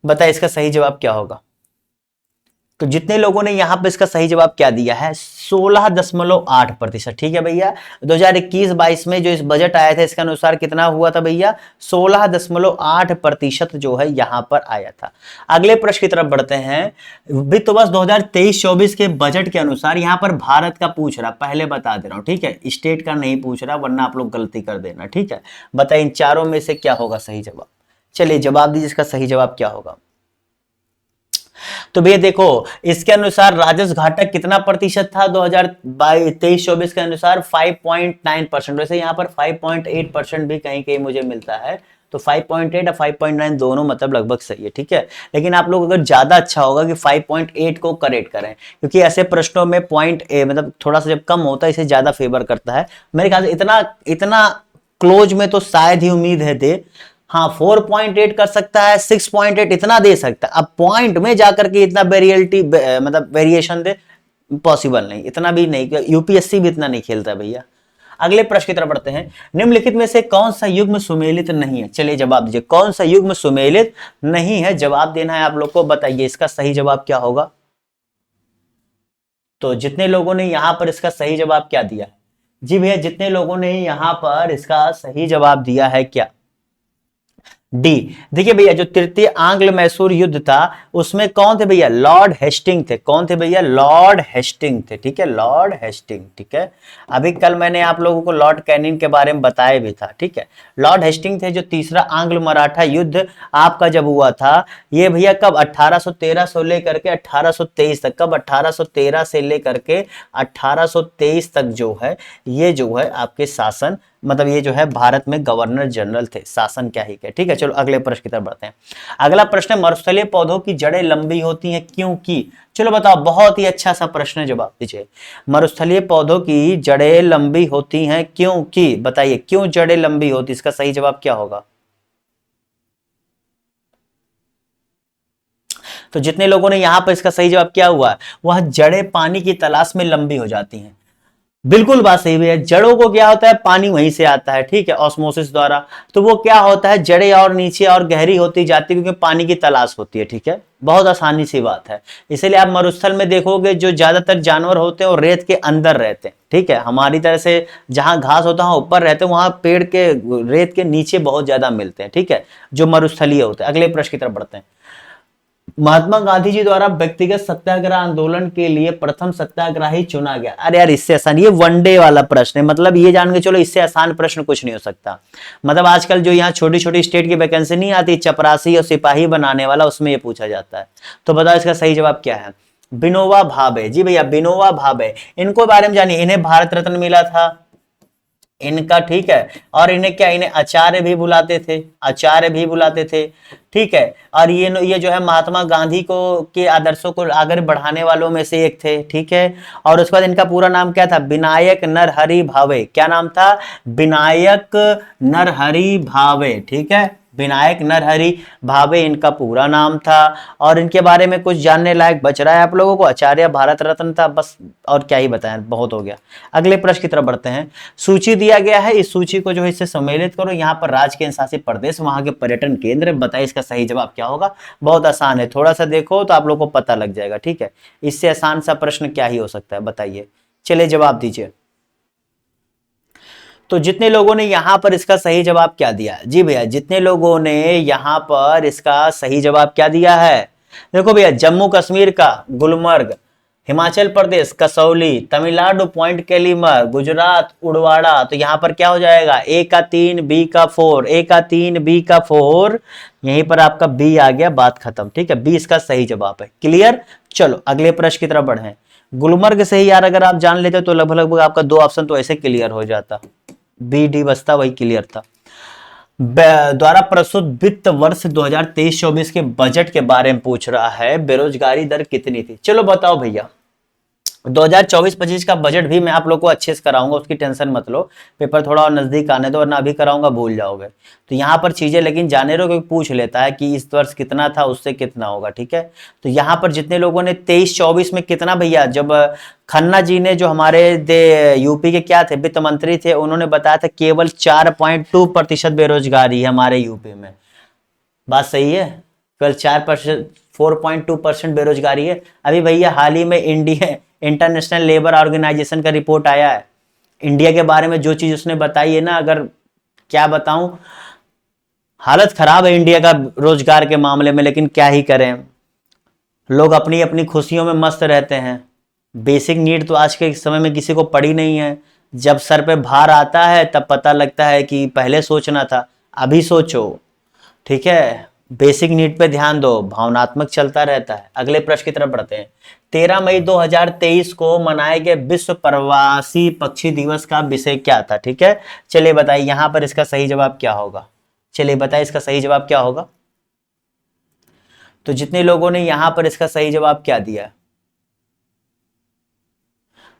बताइए इसका सही जवाब क्या होगा। तो जितने लोगों ने यहां पर इसका सही जवाब क्या दिया है, 16.8%। ठीक है भैया, 2021-22 में जो इस बजट आया था इसके अनुसार कितना हुआ था भैया, 16.8% जो है यहां पर आया था। अगले प्रश्न की तरफ बढ़ते हैं। वित्त वर्ष 2023-24 के बजट के अनुसार यहां पर भारत का पूछ रहा, पहले बता दे रहा हूं, ठीक है, स्टेट का नहीं पूछ रहा वरना आप लोग गलती कर देना। ठीक है, बताइए इन चारों में से क्या होगा सही जवाब, चलिए जवाब दीजिए इसका सही जवाब क्या होगा। तो भैया देखो इसके अनुसार राजस्व घाटा कितना प्रतिशत था 2023-24 के अनुसार 5.9%। वैसे यहाँ पर 5.8% भी कहीं कहीं मुझे मिलता है, तो 5.8 और 5.9 दोनों मतलब लगभग सही है। ठीक है, लेकिन आप लोग अगर ज्यादा अच्छा होगा कि 5.8 को करेक्ट करें, क्योंकि ऐसे प्रश्नों में पॉइंट मतलब थोड़ा सा जब कम होता है इसे ज्यादा फेवर करता है। मेरे ख्याल से इतना इतना क्लोज में तो शायद ही उम्मीद है दे, हाँ 4.8 कर सकता है, 6.8 इतना दे सकता है। अब पॉइंट में जाकर के इतना वेरिएलिटी मतलब वेरिएशन दे, पॉसिबल नहीं, इतना भी नहीं, यूपीएससी भी इतना नहीं खेलता भैया। अगले प्रश्न की तरफ बढ़ते हैं। निम्नलिखित में से कौन सा युग्म सुमेलित नहीं है, चलिए जवाब दीजिए, कौन सा युग्म सुमेलित नहीं है, जवाब देना है आप लोग को, बताइए इसका सही जवाब क्या होगा। तो जितने लोगों ने यहां पर इसका सही जवाब क्या दिया, जी भैया जितने लोगों ने यहां पर इसका सही जवाब दिया है क्या, डी। देखिए भैया जो तृतीय आंग्ल मैसूर युद्ध था उसमें कौन थे भैया, लॉर्ड हेस्टिंग थे। कौन थे भैया, लॉर्ड हेस्टिंग थे। ठीक है, लॉर्ड हेस्टिंग। ठीक है, अभी कल मैंने आप लोगों को लॉर्ड कैनिंग के बारे में बताया भी था। ठीक है, लॉर्ड हेस्टिंग थे। जो तीसरा आंग्ल मराठा युद्ध आपका जब हुआ था ये भैया कब, 1813 से लेकर के 1823 तक, कब 1813 से लेकर के 1823 तक जो है ये जो है आपके शासन मतलब ये जो है भारत में गवर्नर जनरल थे, शासन क्या ही क्या। ठीक है, चलो अगले प्रश्न की तरफ बढ़ते हैं। अगला प्रश्न है, मरुस्थलीय पौधों की जड़ें लंबी होती हैं क्योंकि। चलो बताओ, बहुत ही अच्छा सा प्रश्न है, जवाब दीजिए। मरुस्थलीय पौधों की जड़ें लंबी होती हैं क्योंकि, बताइए क्यों जड़ें लंबी होती, इसका सही जवाब क्या होगा। तो जितने लोगों ने यहां पर इसका सही जवाब क्या हुआ, वह जड़ें पानी की तलाश में लंबी हो जाती हैं। बिल्कुल बात सही है, जड़ों को क्या होता है, पानी वहीं से आता है, ठीक है, ऑस्मोसिस द्वारा। तो वो क्या होता है, जड़ें और नीचे और गहरी होती जाती है क्योंकि पानी की तलाश होती है। ठीक है, बहुत आसानी सी बात है। इसलिए आप मरुस्थल में देखोगे जो ज्यादातर जानवर होते हैं वो रेत के अंदर रहते हैं। ठीक है, हमारी तरह से जहां घास होता है ऊपर रहते हैं, वहां पेड़ के रेत के नीचे बहुत ज्यादा मिलते हैं। ठीक है, जो मरुस्थलीय होते हैं। अगले प्रश्न की तरफ बढ़ते हैं। महात्मा गांधी जी द्वारा व्यक्तिगत सत्याग्रह आंदोलन के लिए प्रथम सत्याग्रही चुना गया। अरे यार, इससे आसान, ये वनडे वाला प्रश्न है, मतलब ये जान के चलो इससे आसान प्रश्न कुछ नहीं हो सकता। मतलब आजकल जो यहाँ छोटी छोटी स्टेट की वैकेंसी नहीं आती, चपरासी और सिपाही बनाने वाला, उसमें ये पूछा जाता है। तो बताओ इसका सही जवाब क्या है। विनोबा भावे, जी भैया विनोबा भावे, इनको बारे में जानिए। इन्हें भारत रत्न मिला था इनका, ठीक है। और इन्हें क्या, इन्हें आचार्य भी बुलाते थे, आचार्य भी बुलाते थे। ठीक है, और ये जो है महात्मा गांधी को के आदर्शों को आगे बढ़ाने वालों में से एक थे। ठीक है, और उसके बाद इनका पूरा नाम क्या था, विनायक नरहरि भावे। क्या नाम था, विनायक नरहरि भावे। ठीक है, विनायक नरहरि भावे इनका पूरा नाम था। और इनके बारे में कुछ जानने लायक बच रहा है आप लोगों को, आचार्य भारत रत्न था, बस और क्या ही बताएं, बहुत हो गया। अगले प्रश्न की तरफ बढ़ते हैं। सूची दिया गया है, इस सूची को जो है इससे सम्मिलित करो। यहाँ पर राज्य केंद्र शासित प्रदेश, वहां के पर्यटन केंद्र, बताइए इसका सही जवाब क्या होगा। बहुत आसान है, थोड़ा सा देखो तो आप लोग को पता लग जाएगा। ठीक है, इससे आसान सा प्रश्न क्या ही हो सकता है, बताइए, चलिए जवाब दीजिए। तो जितने लोगों ने यहां पर इसका सही जवाब क्या दिया, जी भैया जितने लोगों ने यहां पर इसका सही जवाब क्या दिया है, देखो भैया, जम्मू कश्मीर का गुलमर्ग, हिमाचल प्रदेश कसौली, तमिलनाडु पॉइंट कैलीमर, गुजरात उड़वाड़ा। तो यहां पर क्या हो जाएगा, ए का 3 बी का 4, ए का 3 बी का 4, यहीं पर आपका बी आ गया, बात खत्म। ठीक है, बी इसका सही जवाब है। क्लियर, चलो अगले प्रश्न की तरफ बढ़े। गुलमर्ग से ही यार अगर आप जान लेते तो लगभग लगभग आपका 2 ऑप्शन तो ऐसे क्लियर हो जाता, बी डी बचता, वही क्लियर था। द्वारा प्रस्तुत वित्त वर्ष 2023-24 के बजट के बारे में पूछ रहा है, बेरोजगारी दर कितनी थी। चलो बताओ भैया, 2024-25 का बजट भी मैं आप लोग को अच्छे से कराऊंगा, उसकी टेंशन मत लो। पेपर थोड़ा और नजदीक आने दो, वरना अभी कराऊंगा भूल जाओगे। तो यहाँ पर चीजें लेकिन जाने रहो, क्योंकि पूछ लेता है कि इस वर्ष कितना था, उससे कितना होगा। ठीक है, तो यहाँ पर जितने लोगों ने 23-24 में कितना भैया, जब खन्ना जी ने, जो हमारे यूपी के क्या थे, वित्त मंत्री थे, उन्होंने बताया था केवल 4.2% बेरोजगारी है हमारे यूपी में। बात सही है, केवल 4%, 4.2% बेरोजगारी है। अभी भैया हाल ही में इंडिया इंटरनेशनल लेबर ऑर्गेनाइजेशन का रिपोर्ट आया है, इंडिया के बारे में जो चीज उसने बताई है ना, अगर क्या बताऊं, हालत खराब है इंडिया का रोजगार के मामले में। लेकिन क्या ही करें, लोग अपनी अपनी खुशियों में मस्त रहते हैं। बेसिक नीड तो आज के समय में किसी को पड़ी नहीं है। जब सर पे भार आता है तब पता लगता है कि पहले सोचना था, अभी सोचो। ठीक है, बेसिक नीड पे ध्यान दो, भावनात्मक चलता रहता है। अगले प्रश्न की तरफ बढ़ते हैं। 13 मई 2023 को मनाए गए विश्व प्रवासी पक्षी दिवस का विषय क्या था। ठीक है, चलिए बताइए यहां पर इसका सही जवाब क्या होगा, चलिए बताइए इसका सही जवाब क्या होगा। तो जितने लोगों ने यहां पर इसका सही जवाब क्या दिया,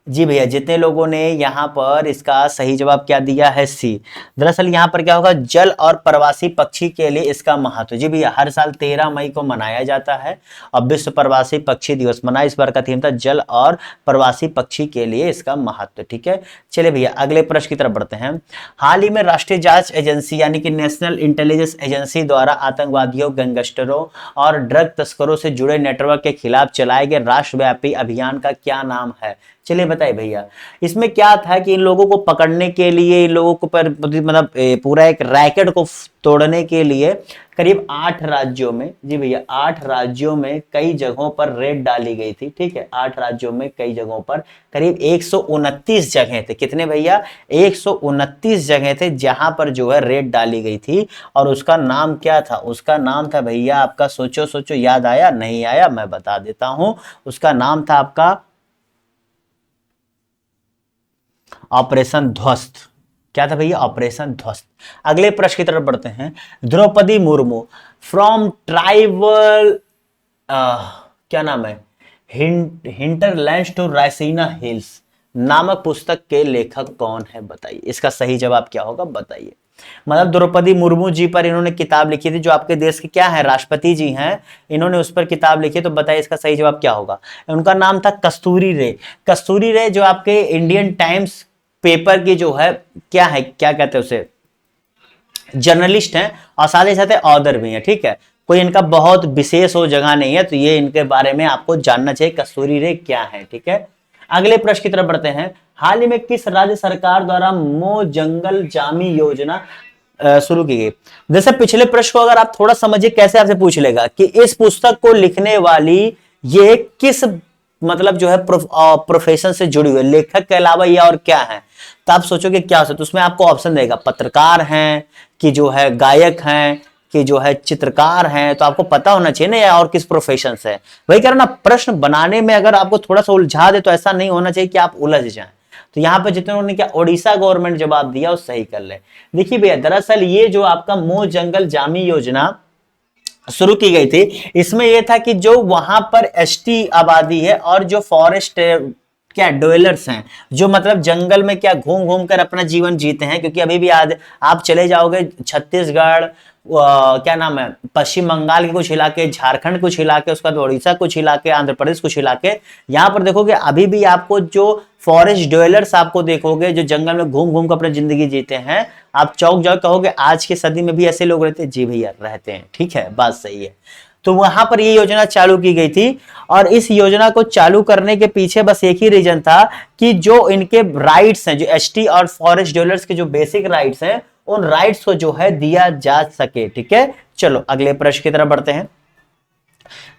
जी भैया जितने लोगों ने यहाँ पर इसका सही जवाब क्या दिया है, सी। दरअसल यहाँ पर क्या होगा, जल और प्रवासी पक्षी के लिए इसका महत्व। जी भैया, हर साल 13 मई को मनाया जाता है और विश्व प्रवासी पक्षी दिवस मना, इस बार का थीम था जल और प्रवासी पक्षी के लिए इसका महत्व। ठीक है, चलिए भैया अगले प्रश्न की तरफ बढ़ते हैं। हाल ही में राष्ट्रीय जांच एजेंसी यानी कि नेशनल इंटेलिजेंस एजेंसी द्वारा आतंकवादियों, गैंगस्टरों और ड्रग तस्करों से जुड़े नेटवर्क के खिलाफ चलाए गए राष्ट्रव्यापी अभियान का क्या नाम है। चलिए बताइए भैया, इसमें क्या था कि इन लोगों को पकड़ने के लिए, इन लोगों को पर मतलब पूरा एक रैकेट को तोड़ने के लिए करीब 8 राज्यों में, जी भैया 8 राज्यों में कई जगहों पर रेड डाली गई थी। ठीक है, 8 राज्यों में कई जगहों पर करीब 129 जगह थे। कितने भैया, 129 जगह थे जहां पर जो है रेड डाली गई थी। और उसका नाम क्या था, उसका नाम था भैया आपका, सोचो सोचो, याद आया नहीं आया, मैं बता देता हूं। उसका नाम था आपका ऑपरेशन ध्वस्त। क्या था भैया? ऑपरेशन ध्वस्त। अगले प्रश्न की तरफ बढ़ते हैं। द्रौपदी मुर्मू फ्रॉम ट्राइबल क्या नाम है, हिंटरलैंड्स टू रायसीना हिल्स नामक पुस्तक के लेखक कौन है? बताइए, इसका सही जवाब क्या होगा, बताइए। मतलब द्रौपदी मुर्मू जी पर इन्होंने किताब लिखी थी, जो आपके देश के क्या है, राष्ट्रपति जी हैं, इन्होंने उस पर किताब लिखी, तो बताइए इसका सही जवाब क्या होगा। उनका नाम था कस्तूरी रे। कस्तूरी रे जो आपके इंडियन टाइम्स पेपर की जो है, क्या है, क्या कहते हैं उसे, जर्नलिस्ट हैं, और साथ ही साथ ऑथर भी हैं, ठीक है। कोई इनका बहुत विशेष हो जगह नहीं है, तो ये इनके बारे में आपको जानना चाहिए, कस्तूरी रे क्या है, ठीक है। अगले प्रश्न की तरफ बढ़ते हैं। हाल ही में किस राज्य सरकार द्वारा मो जंगल जामी योजना शुरू की गई? जैसे पिछले प्रश्न को अगर आप थोड़ा समझिए, कैसे आपसे पूछ लेगा कि इस पुस्तक को लिखने वाली ये किस मतलब जो है प्रोफेशन से जुड़ी हुई, लेखक के अलावा ये और क्या है, तो आप सोचोगे क्या हो सकता है, तो उसमें आपको ऑप्शन देगा, पत्रकार हैं कि जो है गायक हैं कि जो है चित्रकार हैं, तो आपको पता होना चाहिए ना या और किस प्रोफेशन से है। वही कह रहा ना, प्रश्न बनाने में अगर आपको थोड़ा सा उलझा दे तो ऐसा नहीं होना चाहिए कि आप उलझ जाएं। तो यहाँ पे जितने उन्होंने क्या उड़ीसा गवर्नमेंट जवाब दिया वो सही कर ले। देखिए भैया, दरअसल ये जो आपका मो जंगल जामी योजना शुरू की गई थी, इसमें यह था कि जो वहां पर एसटी आबादी है और जो फॉरेस्ट क्या डवेलर्स हैं, जो मतलब जंगल में क्या घूम घूम कर अपना जीवन जीते हैं, क्योंकि अभी भी आप चले जाओगे छत्तीसगढ़, क्या नाम है, पश्चिम बंगाल के कुछ इलाके, झारखंड कुछ इलाके, उसके बाद उड़ीसा कुछ इलाके, आंध्र प्रदेश कुछ इलाके, यहाँ पर देखोगे अभी भी आपको जो फॉरेस्ट ड्वेलर्स आपको देखोगे, जो जंगल में घूम घूम कर अपनी जिंदगी जीते हैं। आप चौक जाओ कहोगे आज की सदी में भी ऐसे लोग रहते हैं? जी भैया रहते हैं, ठीक है, बात सही है। तो वहां पर ये योजना चालू की गई थी, और इस योजना को चालू करने के पीछे बस एक ही रीजन था कि जो इनके राइट्स हैं, जो एसटी और फॉरेस्ट ड्वेलर्स के जो बेसिक राइट्स हैं, उन राइट्स को जो है दिया जा सके, ठीक है। चलो अगले प्रश्न की तरफ बढ़ते हैं।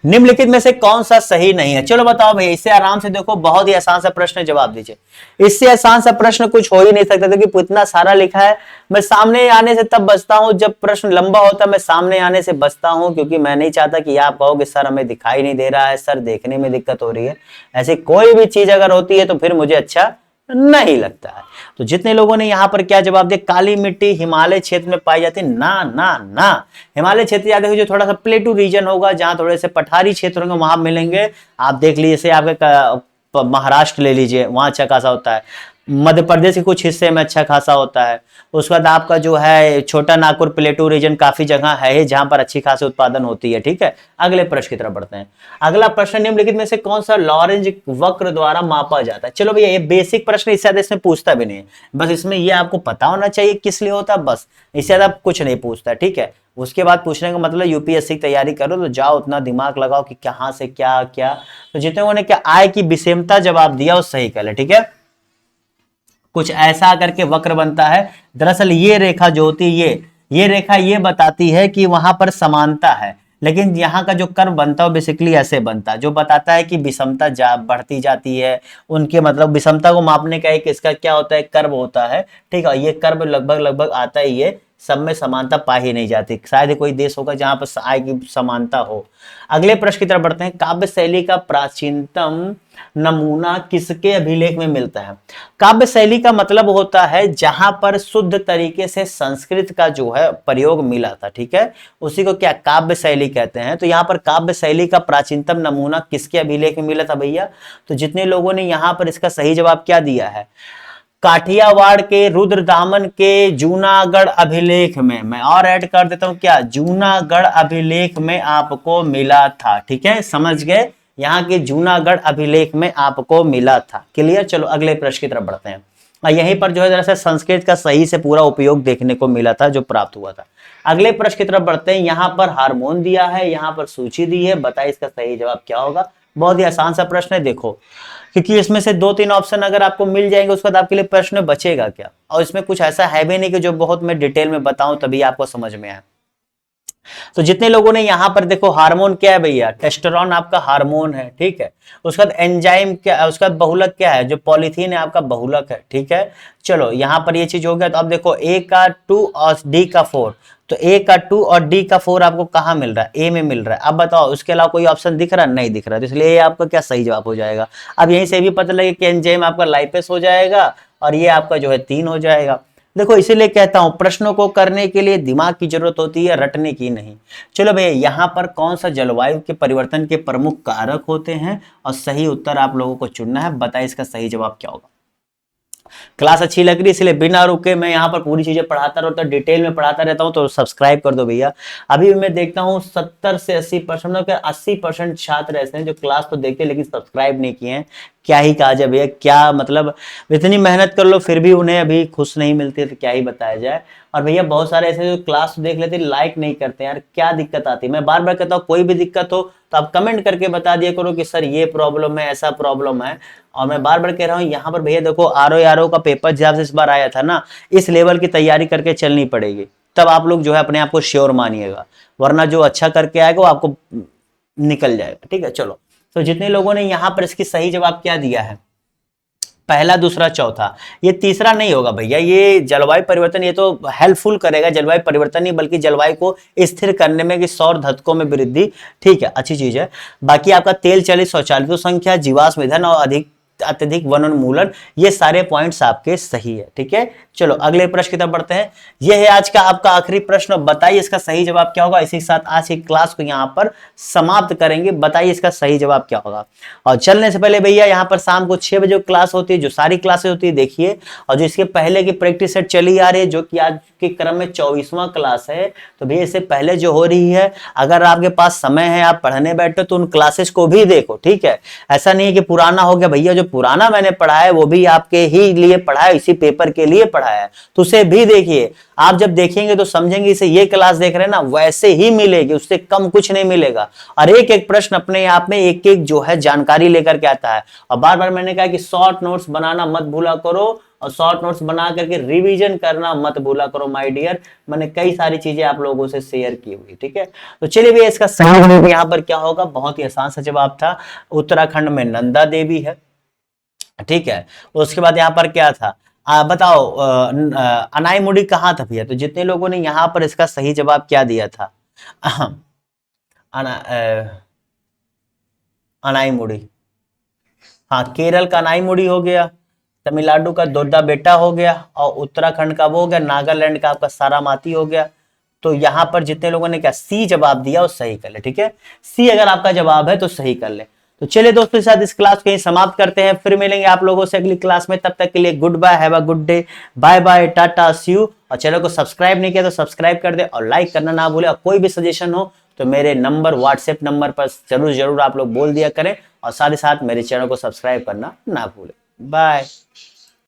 निम्नलिखित में से कौन सा सही नहीं है? चलो बताओ भैया, इससे आराम से देखो, बहुत ही आसान सा प्रश्न है, जवाब दीजिए। इससे आसान सा प्रश्न कुछ हो ही नहीं सकता, क्योंकि इतना सारा लिखा है। मैं सामने आने से तब बचता हूं जब प्रश्न लंबा होता है, मैं सामने आने से बचता हूं, क्योंकि मैं नहीं चाहता कि आप कहोगे सर हमें दिखाई नहीं दे रहा है, सर देखने में दिक्कत हो रही है। ऐसी कोई भी चीज अगर होती है तो फिर मुझे अच्छा नहीं लगता है। तो जितने लोगों ने यहां पर क्या जवाब दिया, काली मिट्टी हिमालय क्षेत्र में पाई जाती है, ना ना ना, हिमालय क्षेत्र याद रखिए, जो थोड़ा सा प्लेटू रीजन होगा, जहां थोड़े से पठारी क्षेत्र होंगे वहां मिलेंगे। आप देख लीजिए, जैसे आपके महाराष्ट्र ले लीजिए, वहां अच्छा खासा होता है, मध्य प्रदेश के कुछ हिस्से में अच्छा खासा होता है। उसके बाद आपका जो है छोटा नागपुर प्लेटू रीजन काफी जगह है जहां पर अच्छी खासी उत्पादन होती है, ठीक है। अगले प्रश्न की तरफ बढ़ते हैं। अगला प्रश्न, निम्नलिखित में से कौन सा लॉरेंज वक्र द्वारा मापा जाता है? चलो भैया, ये बेसिक प्रश्न, इससे ज्यादा इसमें पूछता भी नहीं है, बस इसमें ये आपको पता होना चाहिए किस लिए होता है, बस इससे ज्यादा कुछ नहीं पूछता, ठीक है। उसके बाद पूछने का मतलब यूपीएससी की तैयारी करो तो जाओ, उतना दिमाग लगाओ कि कहां से क्या क्या। तो जितने लोगों ने क्या आय की विषमता जवाब दिया वो सही कर ले, ठीक है। कुछ ऐसा करके वक्र बनता है, दरअसल ये रेखा जो होती है, ये रेखा ये बताती है कि वहां पर समानता है, लेकिन यहाँ का जो कर्व बनता है बेसिकली ऐसे बनता है, जो बताता है कि विषमता बढ़ती जाती है। उनके मतलब विषमता को मापने का एक इसका क्या होता है, कर्व होता है, ठीक है। ये कर्व लगभग लगभग आता ही है, सब में समानता पा ही नहीं जाती, शायद ही कोई देश होगा जहां पर आय की समानता हो। अगले प्रश्न की तरफ बढ़ते हैं। काव्य शैली का प्राचीनतम नमूना किसके अभिलेख में मिलता है? काव्य शैली का मतलब होता है जहां पर शुद्ध तरीके से संस्कृत का जो है प्रयोग मिला था, ठीक है, उसी को क्या काव्य शैली कहते हैं। तो यहाँ पर काव्य शैली का प्राचीनतम नमूना किसके अभिलेख में मिला था भैया? तो जितने लोगों ने यहाँ पर इसका सही जवाब क्या दिया है, काठियावाड़ के रुद्रदामन के जूनागढ़ अभिलेख में, मैं और ऐड कर देता हूं क्या, जूनागढ़ अभिलेख में आपको मिला था, ठीक है, समझ गए, यहाँ के जूनागढ़ अभिलेख में आपको मिला था। क्लियर। चलो अगले प्रश्न की तरफ बढ़ते हैं। यहीं पर जो है दरअसल संस्कृत का सही से पूरा उपयोग देखने को मिला था, जो प्राप्त हुआ था। अगले प्रश्न की तरफ बढ़ते हैं। यहाँ पर हार्मोन दिया है, यहाँ पर सूची दी है, बताइए इसका सही जवाब क्या होगा। बहुत ही आसान सा प्रश्न है, देखो, क्योंकि इसमें से 2-3 ऑप्शन अगर आपको मिल जाएंगे उसके बाद आपके लिए प्रश्न बचेगा क्या, और इसमें कुछ ऐसा है भी नहीं कि जो बहुत मैं डिटेल में बताऊं तभी आपको समझ में आए। तो जितने लोगों ने यहां पर देखो, हार्मोन क्या है भैया, टेस्टोस्टेरोन आपका हार्मोन है, ठीक है। उसके बाद एंजाइम क्या, उसका बहुलक क्या है, जो पॉलीथीन है आपका बहुलक है, ठीक है। चलो यहां पर ये चीज हो गया। तो अब देखो ए का 2 और डी का 4, तो ए का 2 और डी का 4 आपको कहां मिल रहा है, ए में मिल रहा है। अब बताओ उसके अलावा कोई ऑप्शन दिख रहा नहीं दिख रहा, तो इसलिए ये आपका क्या सही जवाब हो जाएगा। अब यहीं से भी पता लगे कि एंजाइम आपका लाइपेस हो जाएगा और ये आपका जो है 3 हो जाएगा। देखो इसीलिए कहता हूं प्रश्नों को करने के लिए दिमाग की जरूरत होती है, रटने की नहीं। चलो भैया यहां पर कौन सा जलवायु के परिवर्तन के प्रमुख कारक होते हैं, और सही उत्तर आप लोगों को चुनना है। बताइए इसका सही जवाब क्या होगा। क्लास अच्छी लग रही है इसलिए बिना रुके मैं यहाँ पर पूरी चीजें पढ़ाता रहता हूँ, डिटेल में पढ़ाता रहता हूँ, तो सब्सक्राइब कर दो भैया। अभी भी मैं देखता हूँ 70 से 80%, मतलब 80% छात्र ऐसे हैं जो क्लास तो देखते हैं लेकिन सब्सक्राइब नहीं किए हैं। क्या ही कहा जाए भैया, क्या मतलब इतनी मेहनत कर लो फिर भी उन्हें अभी खुश नहीं मिलती है, तो क्या ही बताया जाए। और भैया बहुत सारे ऐसे जो क्लास देख लेते लाइक नहीं करते यार, क्या दिक्कत आती है। मैं बार बार कहता हूँ कोई भी दिक्कत हो तो आप कमेंट करके बता दिया करो कि सर ये प्रॉब्लम है, ऐसा प्रॉब्लम है। और मैं बार बार कह रहा हूँ यहाँ पर भैया देखो आरओ का पेपर जब से इस बार आया था ना, इस लेवल की तैयारी करके चलनी पड़ेगी, तब आप लोग जो है अपने आप को श्योर मानिएगा, वरना जो अच्छा करके आएगा वो आपको निकल जाएगा। ठीक है चलो, तो जितने लोगों ने यहाँ पर इसकी सही जवाब क्या दिया है, पहला दूसरा चौथा, ये तीसरा नहीं होगा भैया। ये जलवायु परिवर्तन ये तो हेल्पफुल करेगा, जलवायु परिवर्तन नहीं बल्कि जलवायु को स्थिर करने में कि सौर धतकों में वृद्धि। ठीक है अच्छी चीज है। बाकी आपका तेल चलित शौचालयों संख्या, जीवाश्म ईंधन और अत्यधिक वनोन्मूलन, ये सारे पॉइंट्स आपके सही है। ठीक है चलो अगले प्रश्न की तरफ बढ़ते हैं। यह है आज का आपका आखिरी प्रश्न, बताइए इसका सही जवाब क्या होगा। इसी के साथ आज की क्लास को यहां पर समाप्त करेंगे। बताइए इसका सही जवाब क्या होगा। और चलने से पहले भैया यहां पर शाम को 6 बजे क्लास होती है, जो सारी क्लासेस होती है देखिए, और जो इसके पहले की प्रैक्टिस सेट चली आ रही है जो कि आज के क्रम में 24वां क्लास है, तो भैया इससे पहले जो हो रही है, अगर आपके पास समय है आप पढ़ने बैठो तो उन क्लासेस को भी देखो। ठीक है, ऐसा नहीं है कि पुराना हो गया भैया, जो पुराना मैंने पढ़ा है वो भी आपके ही लिए पढ़ा है, इसी पेपर के लिए पढ़ा है, तो उसे भी देखिए। आप जब देखेंगे तो समझेंगे इसे ये क्लास देख रहे हैं ना वैसे ही मिलेगी, उससे कम कुछ नहीं मिलेगा। और एक एक प्रश्न अपने आप में एक एक जो है जानकारी लेकर के आता है। और बार बार मैंने कहा कि शॉर्ट नोट्स बनाना मत भूला करो, और शॉर्ट नोट्स बना करके रिवीजन करना मत भूला करो माय डियर। मैंने कई सारी चीजें आप लोगों से शेयर की हुई। ठीक है, तो चलिए भैया इसका सही यहाँ पर क्या होगा, बहुत ही आसान सा जवाब था, उत्तराखंड में नंदा देवी है। ठीक है, उसके बाद यहाँ पर क्या था, बताओ अनाईमुड़ी कहाँ था भैया। तो जितने लोगों ने यहाँ पर इसका सही जवाब क्या दिया था, अनाईमुड़ी, हाँ केरल का अनाईमुड़ी हो गया, तमिलनाडु का दोड्डा बेटा हो गया, और उत्तराखंड का वो हो गया, नागालैंड का आपका सारामाती हो गया। तो यहां पर जितने लोगों ने क्या सी जवाब दिया वो सही कर ले। ठीक है, सी अगर आपका जवाब है तो सही कर ले। तो चलिए दोस्तों के साथ इस क्लास को यहीं समाप्त करते हैं, फिर मिलेंगे आप लोगों से अगली क्लास में। तब तक के लिए good bye, have a good day, bye bye, tata, see you. और चैनल को सब्सक्राइब नहीं किया तो सब्सक्राइब कर दे और लाइक करना ना भूले। और कोई भी सजेशन हो तो मेरे नंबर व्हाट्सएप नंबर पर जरूर आप लोग बोल दिया करें, और साथ ही साथ मेरे चैनल को सब्सक्राइब करना ना भूले। बाय।